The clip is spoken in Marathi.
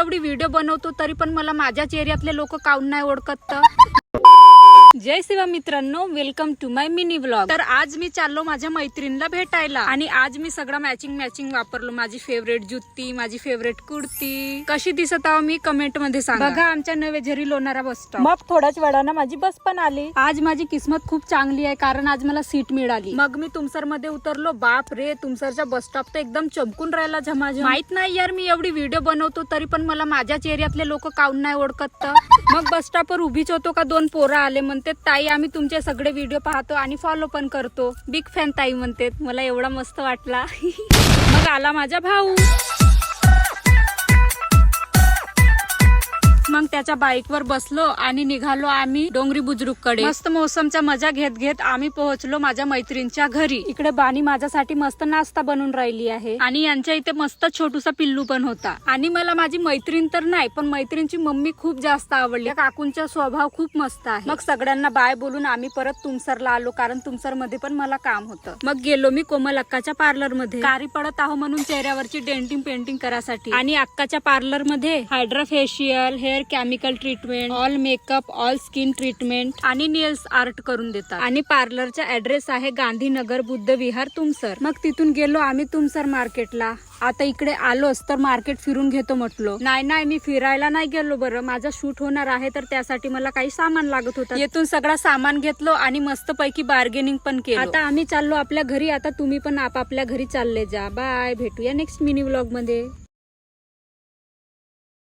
एवढी व्हिडिओ बनवतो तरी पण मला माझ्याच एरियातले लोक काऊन नाही ओळखत तर? जय शिवा मित्रांनो, welcome to my mini vlog. तर आज मी चाललो माझ्या मैत्रिणीला भेटायला आणि आज मी सगळं मॅचिंग वापरलो। माझी फेवरेट जुत्ती, माझी फेवरेट कुर्ती। कशी दिसत आहो मी कमेंट मध्ये सांगा। बघा आमच्या नवेझरी लोणारा बस स्टॉप। मग थोड्याच वेळानं माझी बस पण आली। आज माझी किस्मत खूप चांगली आहे कारण आज मला सीट मिळाली। मग मी तुमसर मध्ये उतरलो। बाप रे, तुमसरच्या बस स्टॉप तर एकदम चमकून राहिला झमाझम। माहित नाही यार, मी एवढी व्हिडिओ बनवतो तरी पण मला माझ्याच एरियातले लोक काऊन नाही ओळखत तर? मग बस स्टॉपवर उभीच होतो का दोन पोरं आले, म्हणते ताई आम्ही तुमचे सगळे व्हिडिओ पाहतो आणि फॉलो पण करतो। बिग फॅन ताई म्हणते। मला एवढा मस्त वाटला। मग आला माझा भाऊ। मग त्याच्या बाईकवर बसलो आणि निघालो आम्ही डोंगरी बुजुर्गकडे। मस्त मोसमचा मजा घेत घेत आम्ही पोहोचलो माझ्या मैत्रिणीच्या घरी। इकडे बानी माझ्यासाठी मस्त नाश्ता बनवून राहिली आहे आणि यांच्या इथे मस्त छोटूसा पिल्लू पण होता। आणि मला माझी मैत्रीण तर नाही पण मैत्रिणीची मम्मी खूप जास्त आवडली। काकूंचा स्वभाव खूप मस्त आहे। मग सगळ्यांना बाय बोलून आम्ही परत तुमसरला आलो कारण तुमसर मध्ये पण मला काम होतं। मग गेलो मी कोमल अक्काच्या पार्लर मध्ये कारी पडत आहो म्हणून चेहऱ्यावरची डेंटिंग पेंटिंग करासाठी। आणि अक्काच्या पार्लर मध्ये hydra facial, hair chemical treatment, all makeup, all skin treatment आणि नेल्स आर्ट करून देतात। आणि पार्लरचा ऍड्रेस आहे गांधीनगर बुद्ध विहार तुमसर। मग तिथून गेलो आम्ही तुमसर मार्केटला। आता इकडे आलोच तर मार्केट फिरून घेतो म्हटलो। नाही मी फिरायला नाही गेलो, बरं माझा शूट होणार आहे तर त्यासाठी मला काही सामान लागत होतं। येथून सगळं सामान घेतलो आणि मस्त पैकी बार्गेनिंग पण केलं। आता आम्ही चाललो आपल्या घरी। आता तुम्ही पण आपापल्या घरी चालले जा। बाय, भेटूया नेक्स्ट मिनी व्लॉग मध्ये।